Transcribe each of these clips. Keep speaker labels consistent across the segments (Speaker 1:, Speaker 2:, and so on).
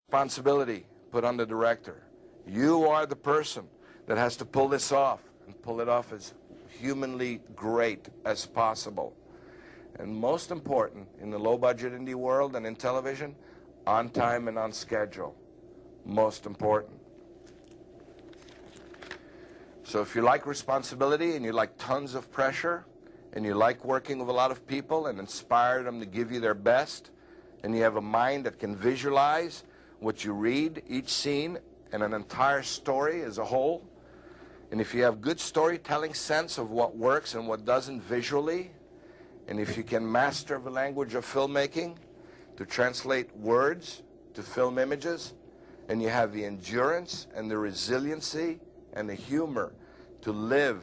Speaker 1: responsibility put on the director. You are the person that has to pull this off and pull it off as humanly great as possible. And most important, in the low-budget indie world and in television, on time and on schedule. Most important. So if you like responsibility and you like tons of pressure and you like working with a lot of people and inspire them to give you their best, and you have a mind that can visualize what you read, each scene, and an entire story as a whole, and if you have good storytelling sense of what works and what doesn't visually, and if you can master the language of filmmaking to translate words to film images, and you have the endurance and the resiliency and the humor to live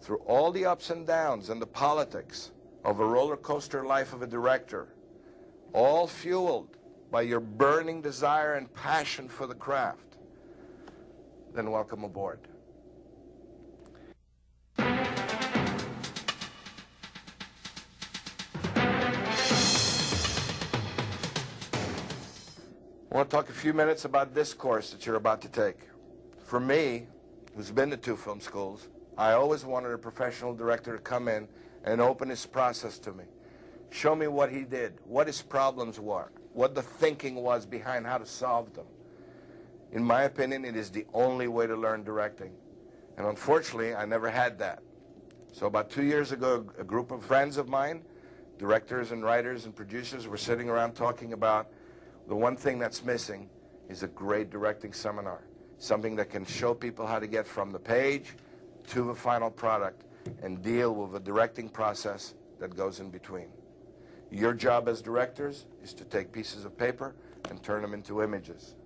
Speaker 1: through all the ups and downs and the politics of a roller coaster life of a director, all fueled by your burning desire and passion for the craft, then welcome aboard. I want to talk a few minutes about this course that you're about to take. For me, who's been to 2 film schools, I always wanted a professional director to come in and open his process to me. Show me what he did, what his problems were, what the thinking was behind how to solve them. In my opinion, it is the only way to learn directing. And unfortunately, I never had that. So about 2 years ago, a group of friends of mine, directors and writers and producers, were sitting around talking about the one thing that's missing is a great directing seminar. Something that can show people how to get from the page to the final product and deal with the directing process that goes in between. Your job as directors is to take pieces of paper and turn them into images.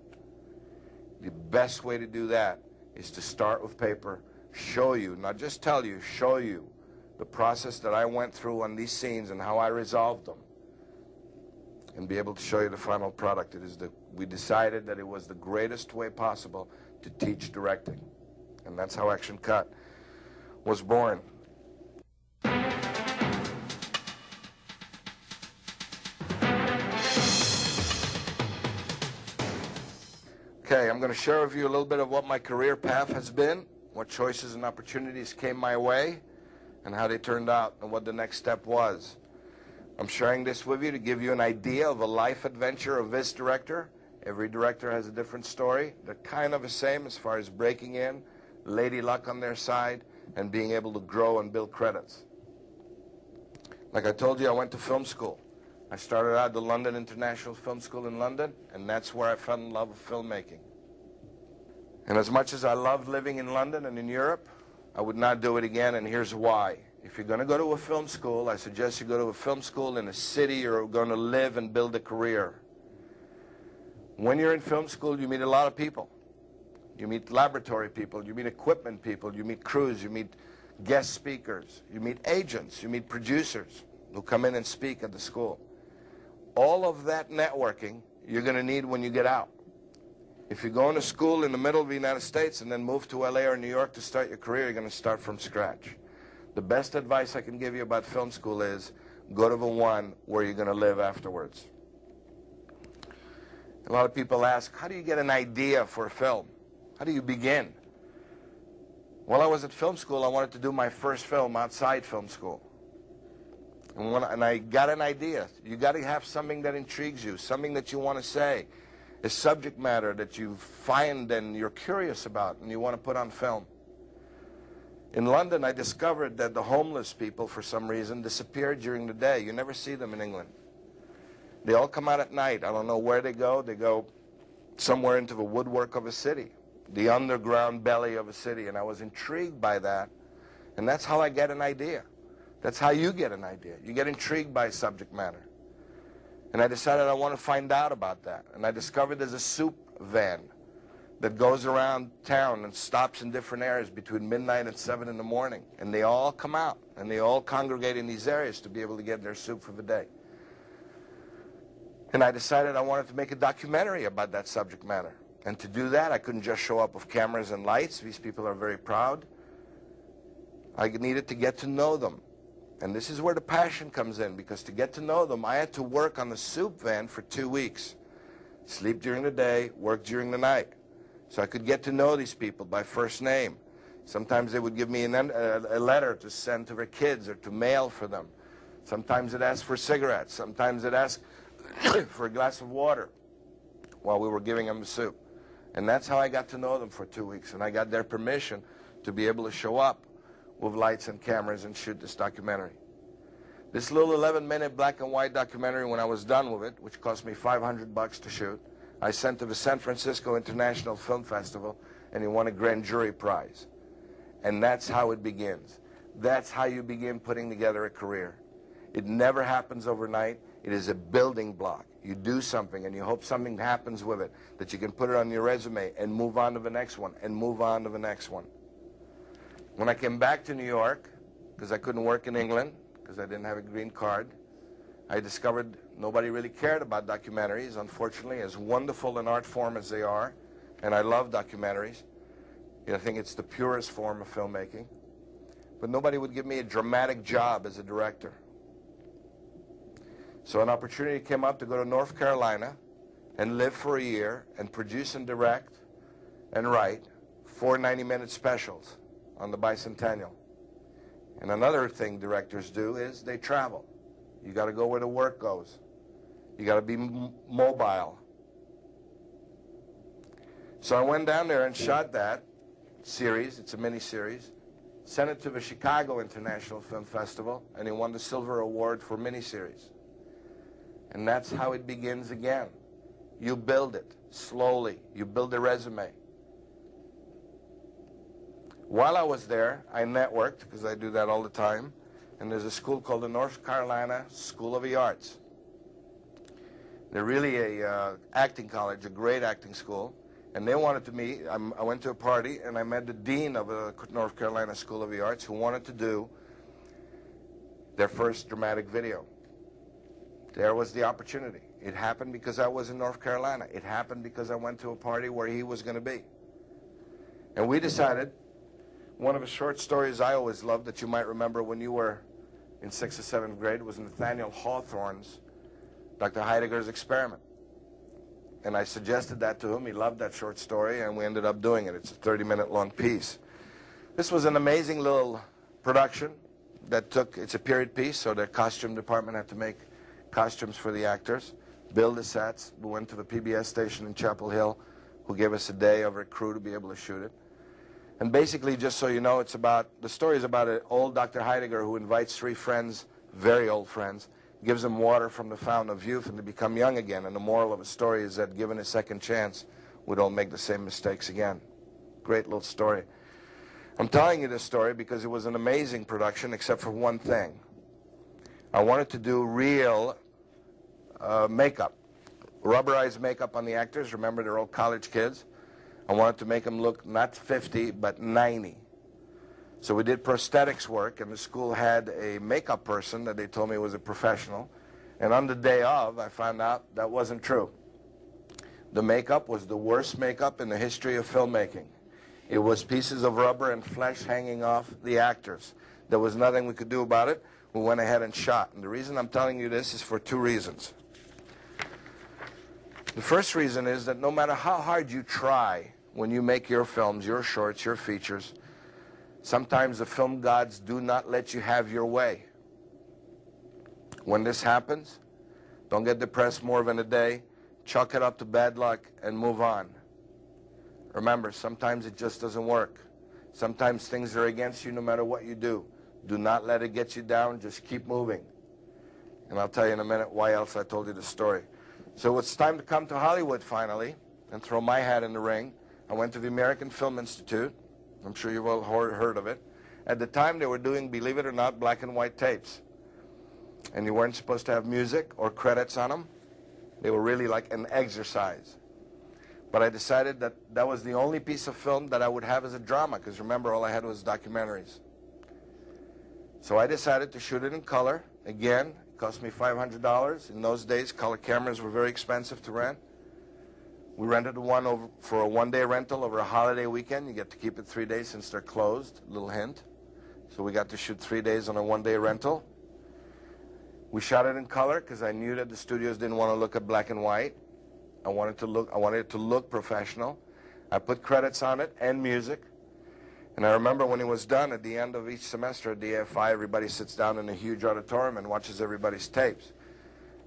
Speaker 1: The best way to do that is to start with paper, show you, not just tell you, show you the process that I went through on these scenes and how I resolved them, and be able to show you the final product. We decided that it was the greatest way possible to teach directing. And that's how Action Cut was born. Okay, I'm going to share with you a little bit of what my career path has been, what choices and opportunities came my way, and how they turned out, and what the next step was. I'm sharing this with you to give you an idea of a life adventure of this director. Every director has a different story. They're kind of the same as far as breaking in, lady luck on their side, and being able to grow and build credits. Like I told you, I went to film school. I started out at the London International Film School in London, and that's where I fell in love with filmmaking. And as much as I loved living in London and in Europe, I would not do it again, and here's why. If you're going to go to a film school, I suggest you go to a film school in a city you're going to live and build a career. When you're in film school, you meet a lot of people. You meet laboratory people, you meet equipment people, you meet crews, you meet guest speakers, you meet agents, you meet producers who come in and speak at the school. All of that networking you're going to need when you get out. If you're going to school in the middle of the United States and then move to LA or New York to start your career, you're going to start from scratch. The best advice I can give you about film school is go to the one where you're going to live afterwards. A lot of people ask, how do you get an idea for a film? How do you begin? While I was at film school, I wanted to do my first film outside film school. And I got an idea. You got to have something that intrigues you, something that you want to say, a subject matter that you find and you're curious about and you want to put on film. In London, I discovered that the homeless people, for some reason, disappeared during the day. You never see them in England. They all come out at night. I don't know where they go. They go somewhere into the woodwork of a city, the underground belly of a city. And I was intrigued by that. And that's how I get an idea. That's how you get an idea. You get intrigued by subject matter. And I decided I want to find out about that. And I discovered there's a soup van that goes around town and stops in different areas between midnight and 7 in the morning. And they all come out, and they all congregate in these areas to be able to get their soup for the day. And I decided I wanted to make a documentary about that subject matter. And to do that, I couldn't just show up with cameras and lights. These people are very proud. I needed to get to know them. And this is where the passion comes in, because to get to know them, I had to work on the soup van for 2 weeks. Sleep during the day, work during the night. So I could get to know these people by first name. Sometimes they would give me a letter to send to their kids or to mail for them. Sometimes it asked for cigarettes. Sometimes it asked for a glass of water while we were giving them the soup. And that's how I got to know them for 2 weeks. And I got their permission to be able to show up with lights and cameras and shoot this documentary. This little 11-minute black and white documentary, when I was done with it, which cost me $500 to shoot, I sent to the San Francisco International Film Festival, and he won a grand jury prize. And that's how it begins. That's how you begin putting together a career. It never happens overnight. It is a building block. You do something, and you hope something happens with it, that you can put it on your resume and move on to the next one, and move on to the next one. When I came back to New York, because I couldn't work in England, because I didn't have a green card, I discovered nobody really cared about documentaries, unfortunately, as wonderful an art form as they are, and I love documentaries. I think it's the purest form of filmmaking. But nobody would give me a dramatic job as a director. So an opportunity came up to go to North Carolina and live for a year and produce and direct and write 4 90-minute specials on the bicentennial. And another thing directors do is they travel. You got to go where the work goes. You got to be mobile. So I went down there and shot that series. It's a mini-series. Sent it to the Chicago International Film Festival, and he won the Silver Award for mini-series. And that's how it begins again. You build it slowly. You build a resume. While I was there, I networked, because I do that all the time, and there's a school called the North Carolina School of the Arts. They're really a acting college, a great acting school, and they wanted to meet. I went to a party, and I met the dean of the North Carolina School of the Arts, who wanted to do their first dramatic video. There was the opportunity. It happened because I was in North Carolina. It happened because I went to a party where he was going to be. And we decided, one of the short stories I always loved that you might remember when you were in 6th or 7th grade was Nathaniel Hawthorne's Dr. Heidegger's Experiment. And I suggested that to him. He loved that short story, and we ended up doing it. It's a 30-minute long piece. This was an amazing little production that took, it's a period piece, so their costume department had to make costumes for the actors, build the sets. We went to the PBS station in Chapel Hill, who gave us a day of a crew to be able to shoot it. And basically, just so you know, it's about, the story is about an old Dr. Heidegger who invites 3 friends, very old friends, gives them water from the fountain of youth, and they become young again. And the moral of the story is that given a second chance, we don't make the same mistakes again. Great little story. I'm telling you this story because it was an amazing production, except for one thing. I wanted to do real makeup, rubberized makeup on the actors. Remember, they're all college kids. I wanted to make them look not 50, but 90. So we did prosthetics work, and the school had a makeup person that they told me was a professional. And on the day of, I found out that wasn't true. The makeup was the worst makeup in the history of filmmaking. It was pieces of rubber and flesh hanging off the actors. There was nothing we could do about it. We went ahead and shot. And the reason I'm telling you this is for 2 reasons. The first reason is that no matter how hard you try when you make your films, your shorts, your features, sometimes the film gods do not let you have your way. When this happens, don't get depressed more than a day. Chalk it up to bad luck and move on. Remember, sometimes it just doesn't work. Sometimes things are against you no matter what you do. Do not let it get you down. Just keep moving. And I'll tell you in a minute why else I told you the story. So it's time to come to Hollywood finally and throw my hat in the ring. I went to the American Film Institute. I'm sure you've all heard of it. At the time, they were doing, believe it or not, black and white tapes. And you weren't supposed to have music or credits on them. They were really like an exercise. But I decided that that was the only piece of film that I would have as a drama, because remember, all I had was documentaries. So I decided to shoot it in color. Again, it cost me $500. In those days, color cameras were very expensive to rent. We rented one for a one-day rental over a holiday weekend. You get to keep it 3 days since they're closed. Little hint. So we got to shoot 3 days on a one-day rental. We shot it in color because I knew that the studios didn't want to look at black and white. I wanted it to look professional. I put credits on it and music. And I remember when it was done, at the end of each semester at the AFI, everybody sits down in a huge auditorium and watches everybody's tapes.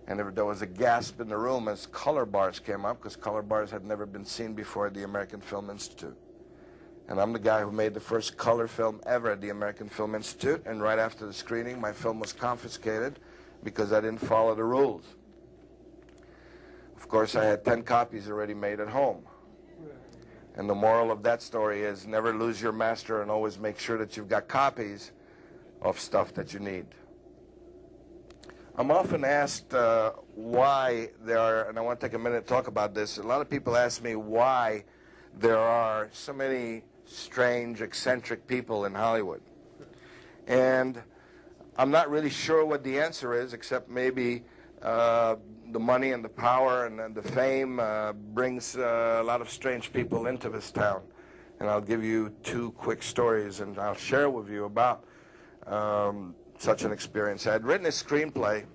Speaker 1: And there was a gasp in the room as color bars came up, because color bars had never been seen before at the American Film Institute. And I'm the guy who made the first color film ever at the American Film Institute, and right after the screening, my film was confiscated because I didn't follow the rules. Of course, I had 10 copies already made at home. And the moral of that story is never lose your master and always make sure that you've got copies of stuff that you need. I'm often asked why there are, and I want to take a minute to talk about this, a lot of people ask me why there are so many strange, eccentric people in Hollywood. And I'm not really sure what the answer is, except maybe the money and the power and the fame brings a lot of strange people into this town. And I'll give you two quick stories, and I'll share with you about such an experience. I had written a screenplay,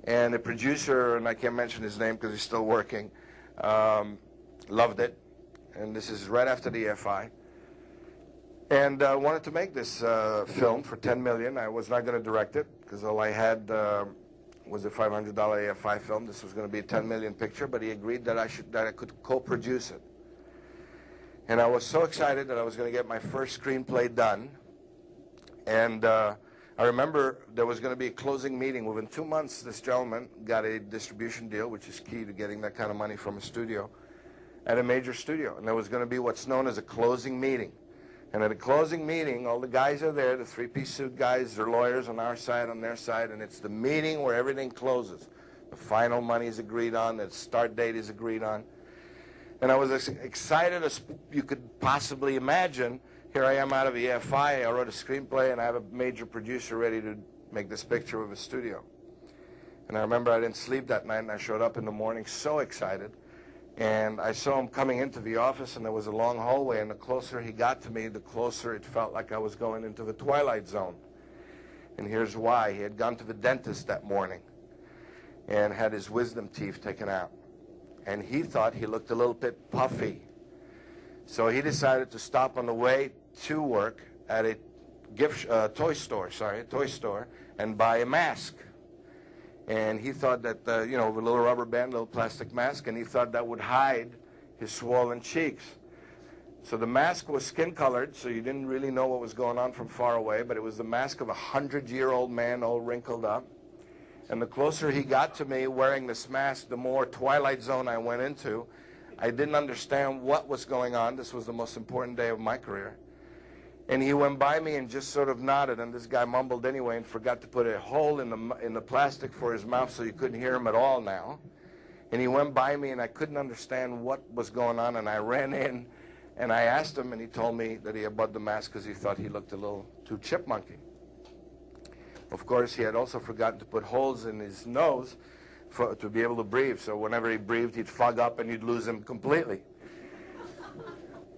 Speaker 1: and the producer, and I can't mention his name because he's still working, loved it. And this is right after the AFI. And I wanted to make this film for $10 million. I was not going to direct it because all I had was a $500 AFI film. This was going to be a $10 million picture, but he agreed that I could co-produce it. And I was so excited that I was going to get my first screenplay done. And I remember there was going to be a closing meeting. Within 2 months, this gentleman got a distribution deal, which is key to getting that kind of money from a studio, at a major studio. And there was going to be what's known as a closing meeting. And at a closing meeting, all the guys are there, the three-piece suit guys, they're lawyers on our side, on their side, and it's the meeting where everything closes. The final money is agreed on, the start date is agreed on. And I was as excited as you could possibly imagine. Here I am out of the AFI, I wrote a screenplay, and I have a major producer ready to make this picture with a studio. And I remember I didn't sleep that night, and I showed up in the morning so excited. And I saw him coming into the office, and there was a long hallway, and the closer he got to me, the closer it felt like I was going into the twilight zone. And here's why. He had gone to the dentist that morning and had his wisdom teeth taken out. And he thought he looked a little bit puffy. So he decided to stop on the way to work at a toy store, and buy a mask. And he thought that, with a little rubber band, a little plastic mask, and he thought that would hide his swollen cheeks. So the mask was skin-colored, so you didn't really know what was going on from far away, but it was the mask of a 100-year-old man, all wrinkled up. And the closer he got to me wearing this mask, the more Twilight Zone I went into. I didn't understand what was going on. This was the most important day of my career. And he went by me and just sort of nodded, and this guy mumbled anyway and forgot to put a hole in the plastic for his mouth so you couldn't hear him at all now. And he went by me, and I couldn't understand what was going on, and I ran in, and I asked him, and he told me that he had bought the mask because he thought he looked a little too chipmunky. Of course, he had also forgotten to put holes in his nose to be able to breathe, so whenever he breathed, he'd fog up and you'd lose him completely.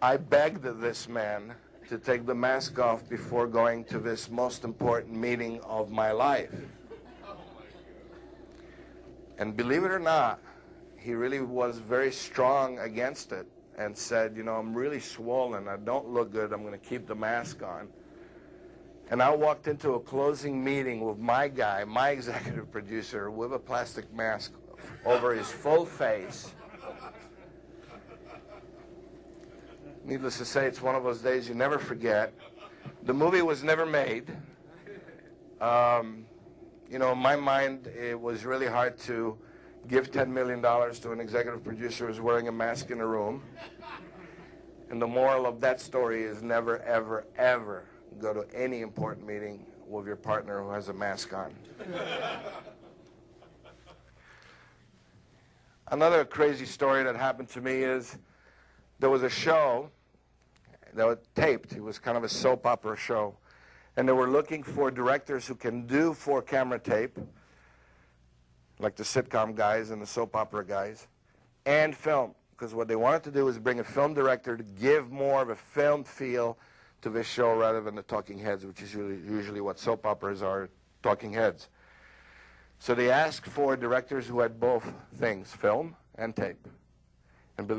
Speaker 1: I begged this man to take the mask off before going to this most important meeting of my life. And believe it or not, he really was very strong against it and said, I'm really swollen, I don't look good, I'm going to keep the mask on. And I walked into a closing meeting with my guy, my executive producer, with a plastic mask over his full face. Needless to say, it's one of those days you never forget. The movie was never made. In my mind, it was really hard to give $10 million to an executive producer who's wearing a mask in a room. And the moral of that story is never, ever, ever go to any important meeting with your partner who has a mask on. Another crazy story that happened to me is there was a show that was taped. It was kind of a soap opera show. And they were looking for directors who can do 4-camera tape, like the sitcom guys and the soap opera guys, and film. Because what they wanted to do was bring a film director to give more of a film feel to this show rather than the talking heads, which is usually what soap operas are, talking heads. So they asked for directors who had both things, film and tape. And believe